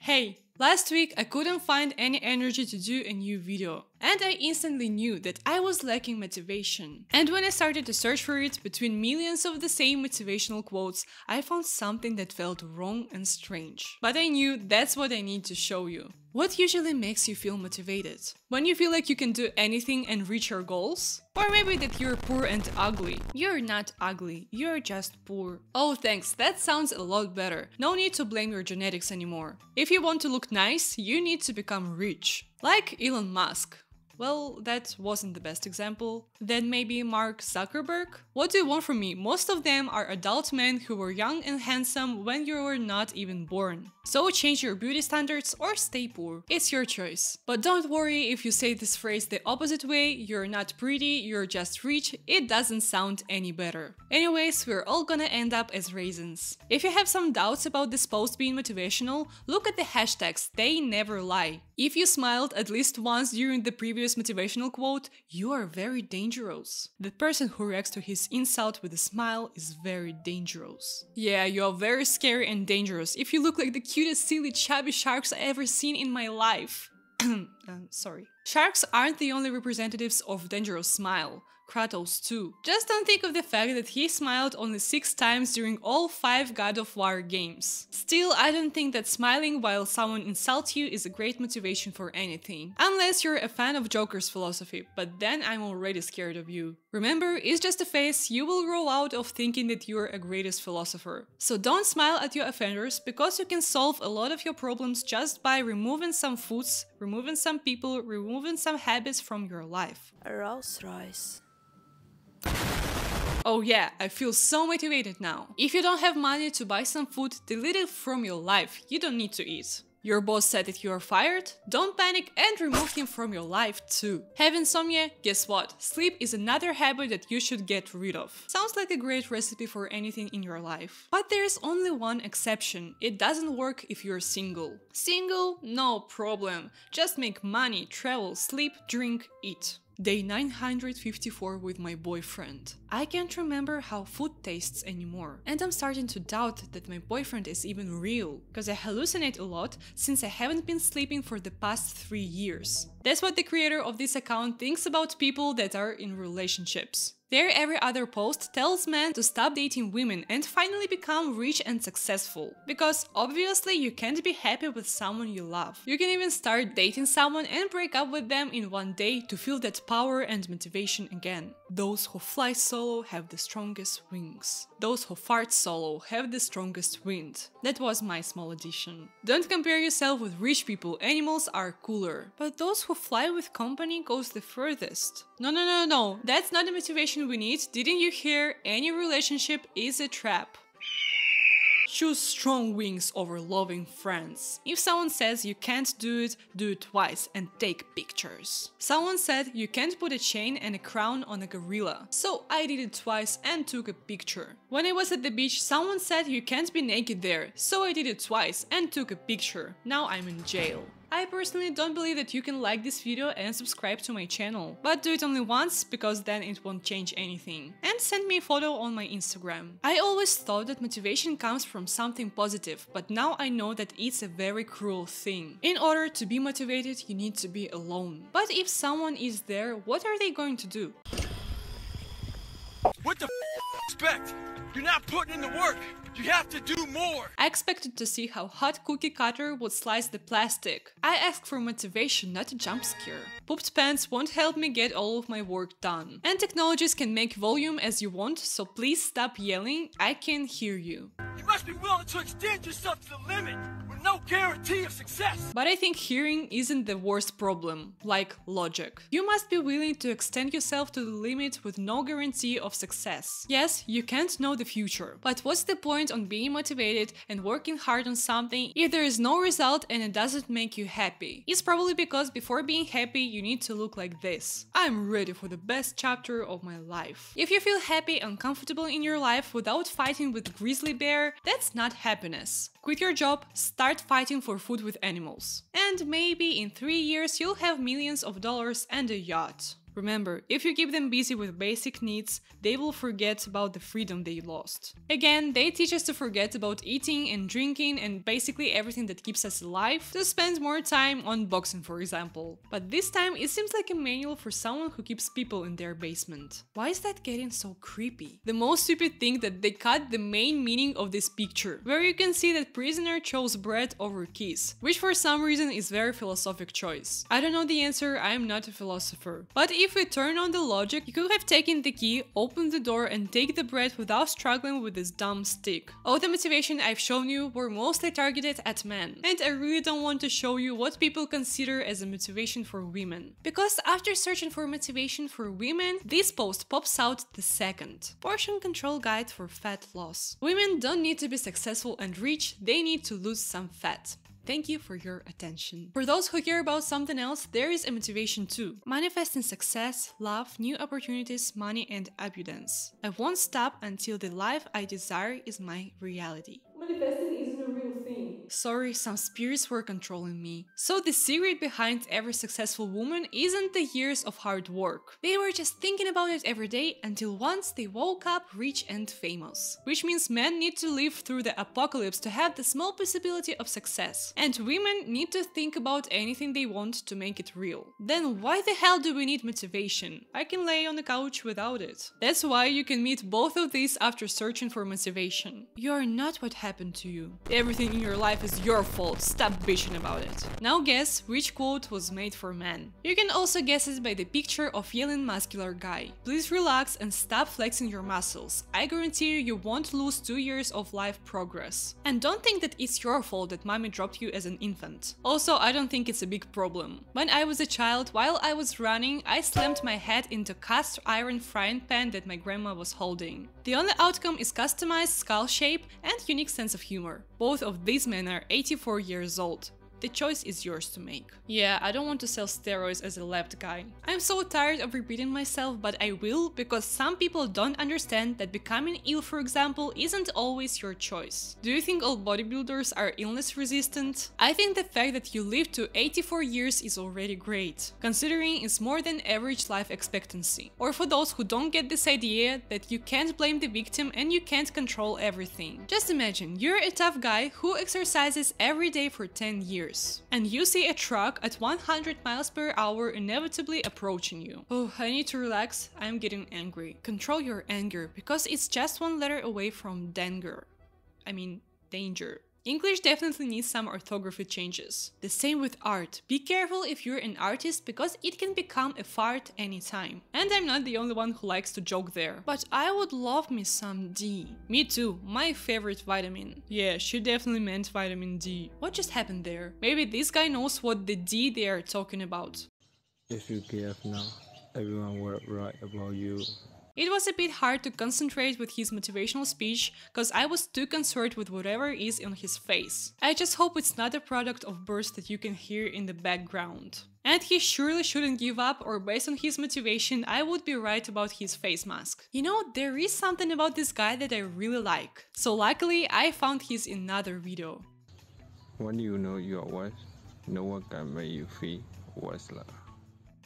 Hey, last week I couldn't find any energy to do a new video, and I instantly knew that I was lacking motivation. And when I started to search for it between millions of the same motivational quotes, I found something that felt wrong and strange. But I knew that's what I need to show you. What usually makes you feel motivated? When you feel like you can do anything and reach your goals? Or maybe that you're poor and ugly. You're not ugly, you're just poor. Oh thanks, that sounds a lot better. No need to blame your genetics anymore. If you want to look nice, you need to become rich. Like Elon Musk. Well, that wasn't the best example. Then maybe Mark Zuckerberg? What do you want from me? Most of them are adult men who were young and handsome when you were not even born. So change your beauty standards or stay poor. It's your choice. But don't worry if you say this phrase the opposite way, you're not pretty, you're just rich, it doesn't sound any better. Anyways, we're all gonna end up as raisins. If you have some doubts about this post being motivational, look at the hashtags, they never lie. If you smiled at least once during the previous motivational quote, you are very dangerous. The person who reacts to his insult with a smile is very dangerous. Yeah, you are very scary and dangerous if you look like the cutest silly chubby sharks I ever seen in my life. Sorry. Sharks aren't the only representatives of dangerous smile. Kratos too. Just don't think of the fact that he smiled only 6 times during all 5 God of War games. Still, I don't think that smiling while someone insults you is a great motivation for anything. Unless you're a fan of Joker's philosophy, but then I'm already scared of you. Remember, it's just a phase, you will grow out of thinking that you're a greatest philosopher. So don't smile at your offenders, because you can solve a lot of your problems just by removing some foods, removing some people, removing some habits from your life. A Rolls Royce. Oh yeah, I feel so motivated now. If you don't have money to buy some food, delete it from your life, you don't need to eat. Your boss said that you are fired? Don't panic and remove him from your life too. Have insomnia? Guess what? Sleep is another habit that you should get rid of. Sounds like a great recipe for anything in your life. But there's only one exception. It doesn't work if you're single. Single? No problem. Just make money, travel, sleep, drink, eat. Day 954 with my boyfriend. I can't remember how food tastes anymore, and I'm starting to doubt that my boyfriend is even real, because I hallucinate a lot since I haven't been sleeping for the past 3 years. That's what the creator of this account thinks about people that are in relationships. Their every other post tells men to stop dating women and finally become rich and successful. Because obviously you can't be happy with someone you love. You can even start dating someone and break up with them in one day to feel that power and motivation again. Those who fly solo have the strongest wings. Those who fart solo have the strongest wind. That was my small addition. Don't compare yourself with rich people, animals are cooler. But those who fly with company goes the furthest. No, that's not the motivation we need. Didn't you hear? Any relationship is a trap. Choose strong wings over loving friends. If someone says you can't do it twice and take pictures. Someone said you can't put a chain and a crown on a gorilla. So I did it twice and took a picture. When I was at the beach, someone said you can't be naked there. So I did it twice and took a picture. Now I'm in jail. I personally don't believe that you can like this video and subscribe to my channel, but do it only once, because then it won't change anything. And send me a photo on my Instagram. I always thought that motivation comes from something positive, but now I know that it's a very cruel thing. In order to be motivated, you need to be alone. But if someone is there, what are they going to do? What the expect? You're not putting in the work. You have to do more! I expected to see how hot cookie cutter would slice the plastic. I asked for motivation, not a jump scare. Pooped pants won't help me get all of my work done. And technologies can make volume as you want, so please stop yelling, I can hear you. You must be willing to extend yourself to the limit, with no guarantee of success! But I think hearing isn't the worst problem, like logic. You must be willing to extend yourself to the limit with no guarantee of success. Yes, you can't know the future, but what's the point on being motivated and working hard on something if there is no result and it doesn't make you happy? It's probably because before being happy you need to look like this. I'm ready for the best chapter of my life. If you feel happy and comfortable in your life without fighting with grizzly bear, that's not happiness. Quit your job, start fighting for food with animals. And maybe in 3 years you'll have millions of dollars and a yacht. Remember, if you keep them busy with basic needs, they will forget about the freedom they lost. Again, they teach us to forget about eating and drinking and basically everything that keeps us alive, to spend more time on boxing, for example. But this time it seems like a manual for someone who keeps people in their basement. Why is that getting so creepy? The most stupid thing that they cut the main meaning of this picture, where you can see that prisoner chose bread over keys, which for some reason is very philosophic choice. I don't know the answer, I am not a philosopher. But if we turn on the logic, you could have taken the key, opened the door and take the bread without struggling with this dumb stick. All the motivation I've shown you were mostly targeted at men, and I really don't want to show you what people consider as a motivation for women. Because after searching for motivation for women, this post pops out the second. Portion control guide for fat loss. Women don't need to be successful and rich, they need to lose some fat. Thank you for your attention. For those who care about something else, there is a motivation too. Manifesting success, love, new opportunities, money and abundance. I won't stop until the life I desire is my reality. Manifesting isn't a real thing. Sorry, some spirits were controlling me. So the secret behind every successful woman isn't the years of hard work. They were just thinking about it every day until once they woke up rich and famous. Which means men need to live through the apocalypse to have the small possibility of success. And women need to think about anything they want to make it real. Then why the hell do we need motivation? I can lay on the couch without it. That's why you can meet both of these after searching for motivation. You are not what happened to you. Everything in your life is your fault, stop bitching about it. Now guess which quote was made for men. You can also guess it by the picture of yelling muscular guy. Please relax and stop flexing your muscles. I guarantee you won't lose 2 years of life progress. And don't think that it's your fault that mommy dropped you as an infant. Also, I don't think it's a big problem. When I was a child, while I was running, I slammed my head into cast iron frying pan that my grandma was holding. The only outcome is customized skull shape and unique sense of humor. Both of these men are 84 years old. The choice is yours to make. Yeah, I don't want to sell steroids as a left guy. I'm so tired of repeating myself, but I will, because some people don't understand that becoming ill, for example, isn't always your choice. Do you think all bodybuilders are illness resistant? I think the fact that you live to 84 years is already great, considering it's more than average life expectancy. Or for those who don't get this idea that you can't blame the victim and you can't control everything. Just imagine, you're a tough guy who exercises every day for 10 years. And you see a truck at 100 miles per hour inevitably approaching you. Oh, I need to relax, I'm getting angry. Control your anger, because it's just one letter away from danger. I mean, danger. English definitely needs some orthography changes. The same with art. Be careful if you're an artist, because it can become a fart anytime. And I'm not the only one who likes to joke there. But I would love me some D. Me too, my favorite vitamin. Yeah, she definitely meant vitamin D. What just happened there? Maybe this guy knows what the D they are talking about. If you give now, everyone will write about you. It was a bit hard to concentrate with his motivational speech, cause I was too concerned with whatever is on his face. I just hope it's not a product of birds that you can hear in the background. And he surely shouldn't give up, or based on his motivation, I would be right about his face mask. You know, there is something about this guy that I really like. So luckily, I found his in another video. When you know your worth, no one can make you feel worthless.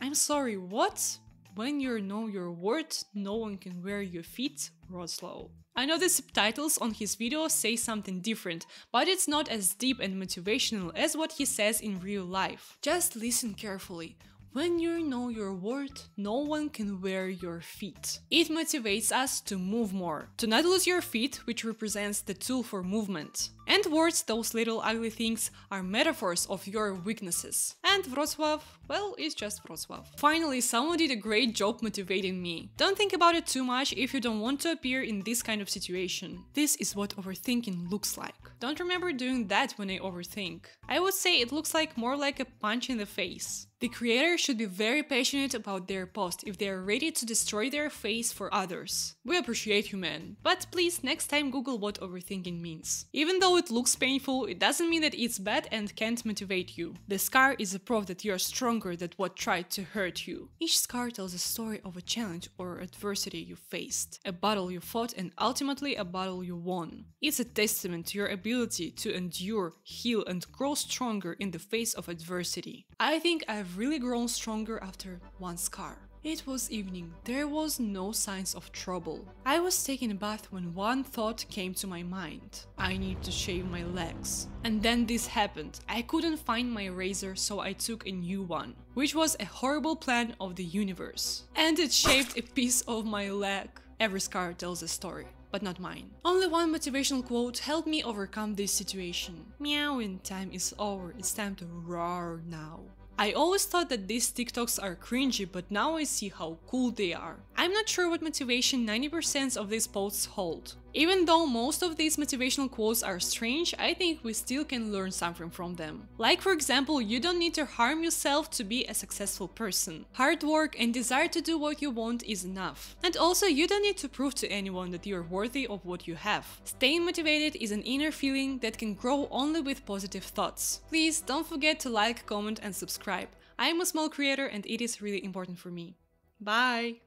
I'm sorry, what? When you know your worth, no one can wear your feet, Roslow. I know the subtitles on his video say something different, but it's not as deep and motivational as what he says in real life. Just listen carefully. When you know your worth, no one can wear your feet. It motivates us to move more, to not lose your feet, which represents the tool for movement. And words, those little ugly things, are metaphors of your weaknesses. And Wrocław, well, it's just Wrocław. Finally, someone did a great job motivating me. Don't think about it too much if you don't want to appear in this kind of situation. This is what overthinking looks like. Don't remember doing that when I overthink. I would say it looks like more like a punch in the face. The creator should be very passionate about their post if they are ready to destroy their face for others. We appreciate you, man, but please next time Google what overthinking means. Even though it looks painful, it doesn't mean that it's bad and can't motivate you. The scar is a proof that you are stronger than what tried to hurt you. Each scar tells a story of a challenge or adversity you faced, a battle you fought and ultimately a battle you won. It's a testament to your ability to endure, heal and grow stronger in the face of adversity. I think I've really grown stronger after one scar. It was evening. There was no signs of trouble. I was taking a bath when one thought came to my mind. I need to shave my legs. And then this happened. I couldn't find my razor, so I took a new one, which was a horrible plan of the universe. And it shaved a piece of my leg. Every scar tells a story, but not mine. Only one motivational quote helped me overcome this situation. Meowing time is over, it's time to roar now. I always thought that these TikToks are cringy, but now I see how cool they are. I'm not sure what motivation 90% of these posts hold. Even though most of these motivational quotes are strange, I think we still can learn something from them. Like for example, you don't need to harm yourself to be a successful person. Hard work and desire to do what you want is enough. And also, you don't need to prove to anyone that you're worthy of what you have. Staying motivated is an inner feeling that can grow only with positive thoughts. Please don't forget to like, comment and subscribe. I am a small creator and it is really important for me. Bye!